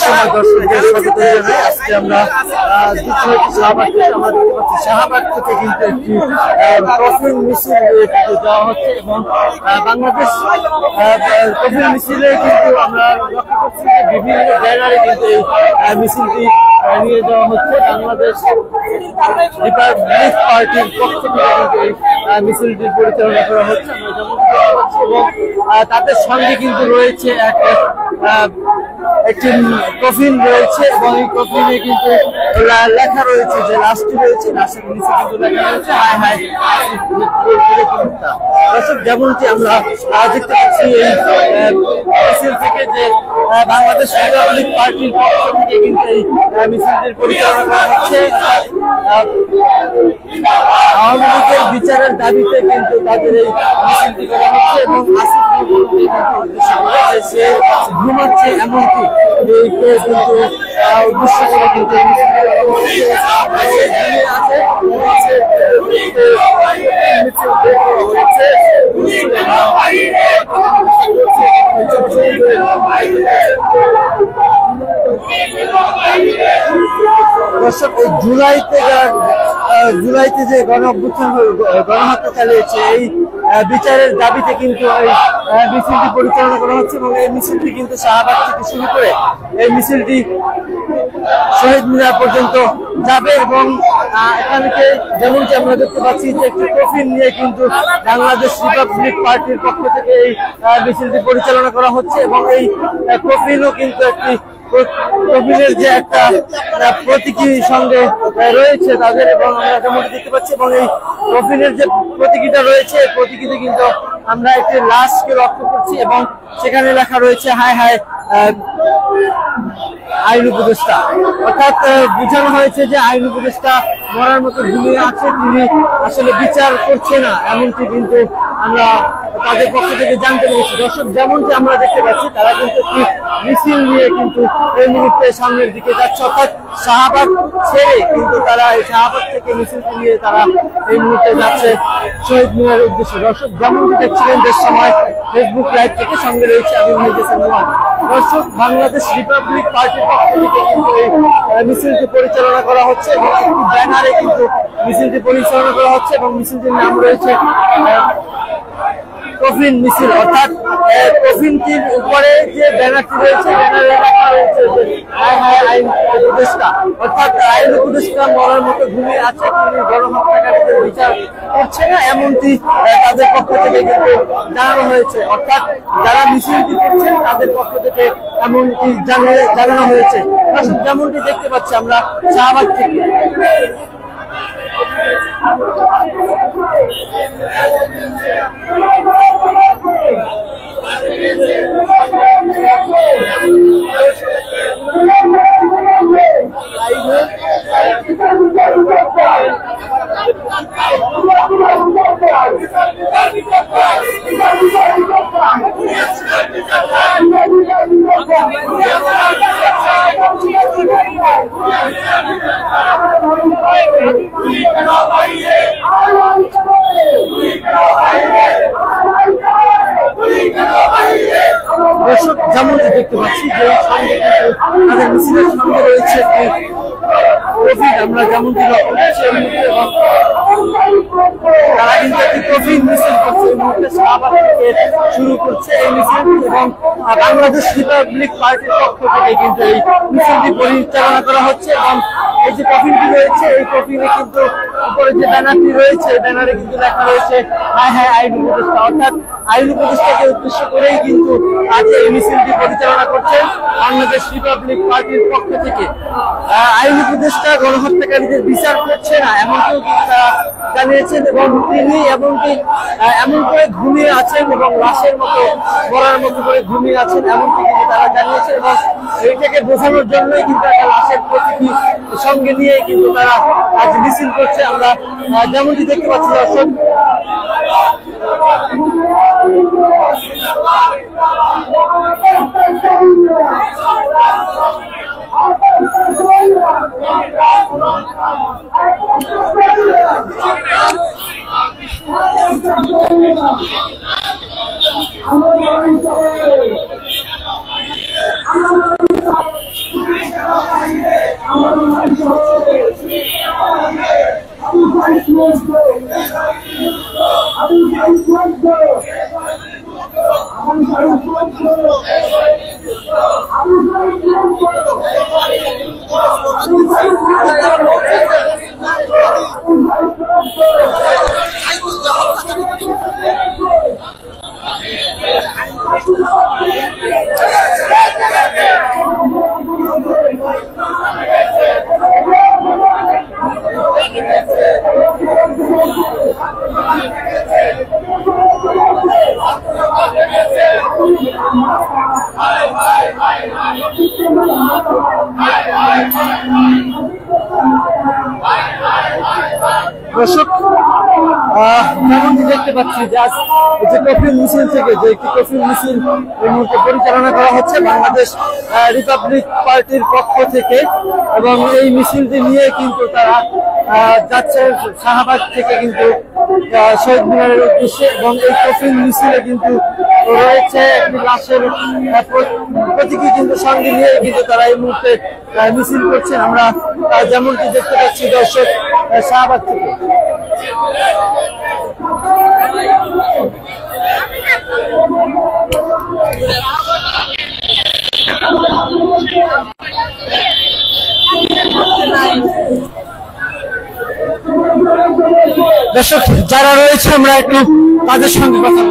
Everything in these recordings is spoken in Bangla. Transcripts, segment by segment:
সময় দর্শকদের স্বাগত জানাই। আজকে আমরা শাহবাগ থেকে আমরা দেখতে পাচ্ছি শাহবাগ থেকে কিন্তু একটি কফিন মিছিল যাওয়া হচ্ছে এবং বাংলাদেশ কফিন মিছিলে কিন্তু আমরা লক্ষ্য করছি যে বিভিন্ন ব্যানারে কিন্তু এই মিছিলটি নিয়ে যাওয়া হচ্ছে। বাংলাদেশ রিপাবলিক পার্টির পক্ষ থেকে কিন্তু এই মিছিলটি পরিচালনা করা হচ্ছে আমরা যেমন দেখতে পাচ্ছি এবং তাদের সঙ্গে কিন্তু রয়েছে একটি কফিন রয়েছে এবং এই কফিনে কিন্তু লেখা রয়েছে যে লাশটি রয়েছে, লাশের নিচে কিন্তু লেখা রয়েছে হায় হায় দর্শক। যেমনটি আমরা দেখতে পাচ্ছি এই মিছিল থেকে যে বাংলাদেশ রিপাবলিক পার্টির পক্ষ থেকে কিন্তু এই মিছিলটির পরিচালনা করা হচ্ছে। আওয়ামী লীগের বিচারের দাবিতে কিন্তু তাদের এই মিছিলটি করা হচ্ছে এবং আসিফ সে ঘুমাচ্ছে এমনকি কিন্তু উদ্দেশ্য করে কিন্তু এই মিছিলটি করা দর্শক, জুলাইতে যে গণঅভ্যুত্থান গণহত্যা চালিয়েছে এই বিচারের দাবিতে কিন্তু এই মিছিলটি পরিচালনা করা হচ্ছে এবং এই মিছিলটি কিন্তু শাহবাগ থেকে শুরু করে এই মিছিলটি শহীদ মিনার পর্যন্ত যাবে এবং এখানে যেমনটি আমরা দেখতে পাচ্ছি যে একটি কফিন নিয়ে কিন্তু বাংলাদেশ রিপাবলিক পার্টির পক্ষ থেকে এই মিছিলটি পরিচালনা করা হচ্ছে এবং এই কফিনও কিন্তু একটি কফিনের যে একটা প্রতীকী সঙ্গে রয়েছে তাদের এবং আমরা যেমনটি দেখতে পাচ্ছি এবং এই কফিনের যে প্রতীকীটা রয়েছে এই প্রতীকীতে কিন্তু আমরা একটি লাশকে লক্ষ্য করছি এবং সেখানে লেখা রয়েছে হায় হায় আইন উপদেষ্টা, অর্থাৎ বোঝানো হয়েছে যে আইন উপদেষ্টা মরার মতো ঘুমিয়ে আছে, তিনি আসলে বিচার করছে না এমনটি কিন্তু আমরা তাদের পক্ষ থেকে জানতে পেরেছি। দর্শক, যেমনটি আমরা দেখতে পাচ্ছি তারা কিন্তু একটি মিছিল নিয়ে কিন্তু এই মুহূর্তে সামনের দিকে যাচ্ছে, অর্থাৎ শাহবাগ ছেড়ে কিন্তু তারা এই শাহবাগ থেকে মিছিলটি নিয়ে তারা এই মুহূর্তে যাচ্ছে শহীদ মিনারের উদ্দেশ্যে। দর্শক, যেমনটি দেখছিলেন দেশ সময় ফেসবুক লাইভ থেকে, সঙ্গে রয়েছে আমি মেহেদি নোমান। দর্শক, বাংলাদেশ রিপাবলিক পার্টির পক্ষ থেকে কিন্তু এই মিছিলটি পরিচালনা করা হচ্ছে এবং একটি ব্যানারে কিন্তু মিছিলটি পরিচালনা করা হচ্ছে এবং মিছিলটির নাম রয়েছে কফিন মিছিল, অর্থাৎ কফিনটির উপরে যে ব্যানারটি রয়েছে ব্যানারে লেখা রয়েছে যে হায় হায় আইন উপদেষ্টা, অর্থাৎ আইন উপদেষ্টা মরার মতো ঘুমিয়ে আছে, তিনি গণহত্যাকারীদের বিচার করছে না এমনটি তাদের পক্ষ থেকে কিন্তু জানানো হয়েছে, অর্থাৎ যারা মিছিলটি করছেন তাদের পক্ষ থেকে এমনটি জানানো হয়েছে। যেমনটি দেখতে পাচ্ছি আমরা শাহবাগ থেকে দর্শক, যেমনটি দেখতে পাচ্ছি যে তাদের মিছিলের সঙ্গে রয়েছে কফিন, আমরা যেমনটি লক্ষ্য করছি এবং তারা কিন্তু একটি কফিন মিছিল করছে এই মুহূর্তে শাহবাগ থেকে শুরু করছে এই মিছিল এবং বাংলাদেশ রিপাবলিক পার্টির পক্ষ থেকে কিন্তু এই মিছিলটি পরিচালনা করা হচ্ছে এবং এই যে কফিনটি রয়েছে এই কফিনে কিন্তু উপরে যে ব্যানারটি রয়েছে ব্যানারে কিন্তু লেখা রয়েছে হায় হায় আইন উপদেষ্টা, অর্থাৎ আইন উপদেষ্টাকে উদ্দেশ্য করেই কিন্তু আজ এই মিছিলটি পরিচালনা করছেন বাংলাদেশ রিপাবলিক পার্টির পক্ষ থেকে। আইন উপদেষ্টা গণহত্যাকারীদের বিচার করছে না এমনটিও কিন্তু তারা জানিয়েছেন এবং তিনি এমনকি এমন করে ঘুমিয়ে আছেন এবং লাশের মতো মরার মতো করে ঘুমিয়ে আছেন এমনটি কিন্তু তারা জানিয়েছেন এবং এইটাকে বোঝানোর জন্যই কিন্তু একটা লাশের প্রতীকী সঙ্গে নিয়ে কিন্তু তারা আজ মিছিল করছে। আমরা যেমনটি দেখতে পাচ্ছি দর্শক, দর্শক যেমনটি দেখতে পাচ্ছি যে আজ যে কফিল মিছিল থেকে যে একটি কফিল মিছিল এই মুহূর্তে পরিচালনা করা হচ্ছে বাংলাদেশ রিপাবলিক পার্টির পক্ষ থেকে, এবং এই মিছিলটি নিয়ে কিন্তু তারা যাচ্ছে শাহবাগ থেকে কিন্তু শহীদ মিনারের উদ্দেশ্যে, এবং এই কফিল মিছিলে কিন্তু রয়েছে একটি লাশের প্রতীকী কিন্তু সঙ্গে নিয়ে কিন্তু তারা এই মুহূর্তে মিছিল করছেন। আমরা যেমনটি দেখতে পাচ্ছি দর্শক শাহবাগ থেকে। দর্শক যারা রয়েছে আমরা একটু তাদের সঙ্গে কথা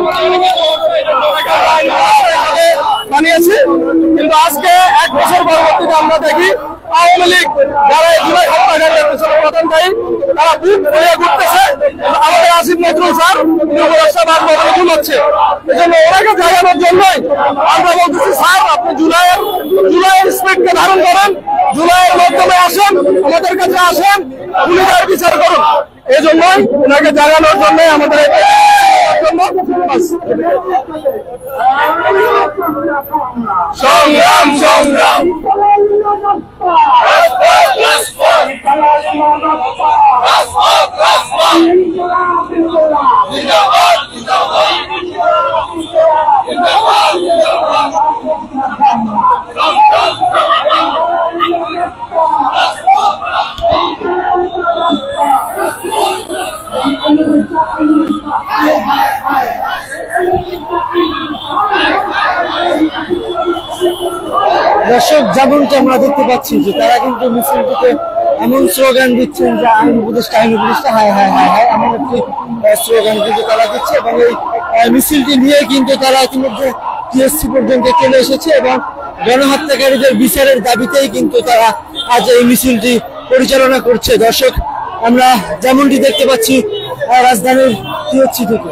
বানিয়েছি, কিন্তু আজকে 1 বছর পরবর্তীতে আমরা দেখি আওয়ামী লীগ যারা জুলাই হত্যাকাণ্ডের পেছনে প্রধান দায়ী তারা বুক ফুলিয়ে ঘুরতেছে। আমাদের আসিফ নজরুল স্যার নতুন হচ্ছে, এই জন্য ওনাকে জানানোর জন্যই আমরা বলতেছি স্যার আপনি জুলাইয়ের স্পিডকে ধারণ করেন, জুলাইয়ের মাধ্যমে আসেন, আমাদের কাছে আসেন, পুলিশের বিচার করুন। এই জন্যই ওনাকে জানানোর জন্যই আমাদের সংগ্রাম সংগ্রাম দর্শক যেমনটি আমরা দেখতে পাচ্ছি যে তারা কিন্তু মিছিলটিতে এমন স্লোগান দিচ্ছেন যে আইন উপদেষ্টা হায় হায় হায় হায়, এমন একটি স্লোগান কিন্তু তারা দিচ্ছে, এবং এই মিছিলটি নিয়ে কিন্তু তারা ইতিমধ্যে টিএসসি পর্যন্ত চলে এসেছে, এবং গণহত্যাকারীদের বিচারের দাবিতেই কিন্তু তারা আজ এই মিছিলটি পরিচালনা করছে। দর্শক আমরা যেমনটি দেখতে পাচ্ছি রাজধানীর টিএসসি থেকে।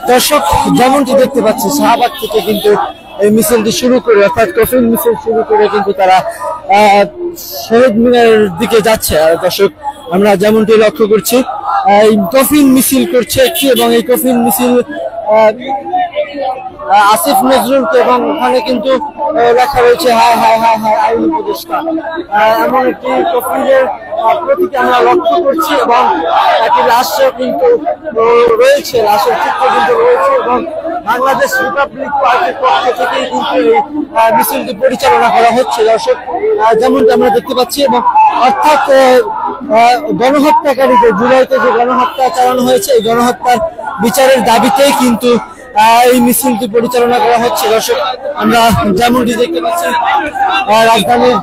দর্শক যেমনটি দেখতে পাচ্ছি শাহবাগ থেকে কিন্তু এই মিছিলটি শুরু করে, অর্থাৎ কফিল মিছিল শুরু করে কিন্তু তারা শহীদ মিনারের দিকে যাচ্ছে। আর দর্শক আমরা যেমনটি লক্ষ্য করছি এই কফিল মিছিল করছে একটি, এবং এই কফিল মিছিল আসিফ নজরুল, এবং ওখানে কিন্তু লেখা রয়েছে হায় হায় হায় হায় আইন উপদেষ্টা, এমন একটি কফিলের প্রতীকে আমরা লক্ষ্য করছি, এবং একটি লাশ কিন্তু রয়েছে, লাশের চিত্র কিন্তু রয়েছে, এবং বাংলাদেশ রিপাবলিক পার্টির পক্ষ থেকেই কিন্তু এই মিছিলটি পরিচালনা করা হচ্ছে। দর্শক যেমনটা আমরা দেখতে পাচ্ছি, এবং অর্থাৎ গণহত্যাকারীদের জুলাইতে যে গণহত্যা চালানো হয়েছে এই গণহত্যার বিচারের দাবিতেই কিন্তু এই মিছিলটি পরিচালনা করা হচ্ছে। দর্শক আমরা যেমনটি দেখতে পাচ্ছি রাজধানীর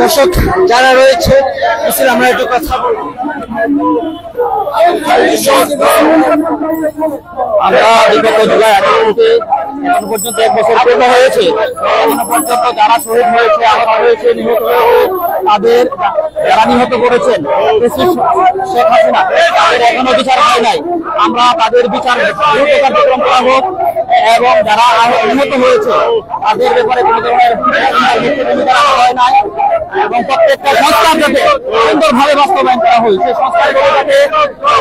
দর্শক যারা রয়েছে আমরা একটু কথা বলবো। আমরা বিগত জুলাই 18 এখন পর্যন্ত 1 বছর পূর্ণ হয়েছে। এখনো পর্যন্ত যারা শহীদ হয়েছে, আহত হয়েছে, নিহত হয়েছে, তাদের যারা নিহত করেছেন শেখ হাসিনা, তাদের এখনো বিচার হয় নাই। আমরা তাদের বিচার দ্রুত কার্যক্রম করা হোক এবং যারা নিহত হয়েছে তাদের ব্যাপারে কোনো ধরনের হয় নাই এবং প্রত্যেকটা সংস্কার যাতে সুন্দরভাবে বাস্তবায়ন করা হয়, সেই সংস্কারগুলো যাতে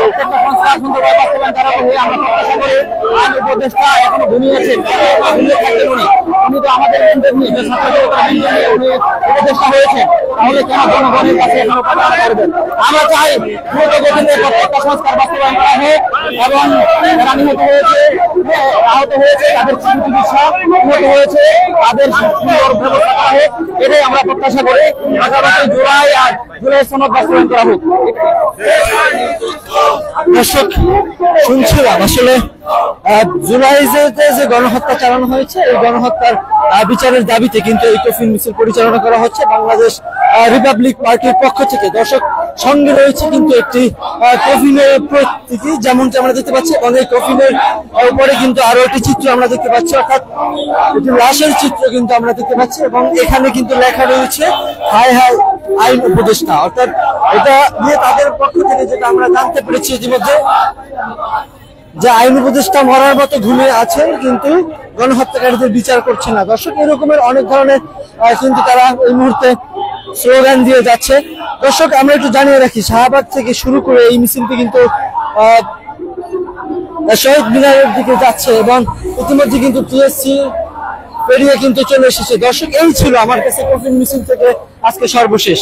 প্রত্যেকটা সংস্কার সুন্দরভাবে বাস্তবায়ন করা হয়। আমরা প্রত্যাশা করি আইন উপদেষ্টা এখনো ঘুমিয়েছেন, ঘুমিয়ে থাকতেন উনি তো আমাদের মেনটেন নিয়ে যে উনি উপদেষ্টা হয়েছেন, তাহলে কেন জনগণের কাছে এখনো প্রচার করবেন? আমরা চাই দ্রুত গতিতে প্রত্যেকটা সংস্কার বাস্তবায়ন করা হোক এবং যারা নিহত হয়েছে, আহত হয়েছে, তাদের চিকিৎসা নিহত হয়েছে, তাদের সুন্দর ব্যবস্থা করা হোক, এটাই আমরা প্রত্যাশা করি। পাশাপাশি জুলাই সনদ বাস্তবায়ন করা হোক। দর্শক শুনছিলাম আসলে জুলাইতে যে গণহত্যা চালানো হয়েছে, এই গণহত্যার বিচারের দাবিতে কিন্তু এই কফিন মিছিল পরিচালনা করা হচ্ছে বাংলাদেশ রিপাবলিক পার্টির পক্ষ থেকে। দর্শক সঙ্গে রয়েছে কিন্তু একটি কফিনের প্রতীকী, যেমনটি আমরা দেখতে পাচ্ছি, এবং এই কফিনের উপরে কিন্তু আরো একটি চিত্র আমরা দেখতে পাচ্ছি, অর্থাৎ একটি লাশের চিত্র কিন্তু আমরা দেখতে পাচ্ছি এবং এখানে কিন্তু লেখা রয়েছে হায় হায় আইন উপদেষ্টা। অর্থাৎ এটা নিয়ে তাদের পক্ষ থেকে যেটা আমরা জানতে পেরেছি ইতিমধ্যে, যে আইন উপদেষ্টা মরার মতো ঘুমিয়ে আছেন কিন্তু গণহত্যাকারীদের বিচার করছে না। দর্শক এরকমের অনেক ধরনের কিন্তু তারা এই মুহূর্তে স্লোগান দিয়ে যাচ্ছে। দর্শক আমরা একটু জানিয়ে রাখি, শাহবাগ থেকে শুরু করে এই মিছিলটি কিন্তু শহীদ মিনারের দিকে যাচ্ছে এবং ইতিমধ্যে কিন্তু টিএসসি পেরিয়ে কিন্তু চলে এসেছে। দর্শক এই ছিল আমার কাছে কফিন মিছিল থেকে আজকে সর্বশেষ।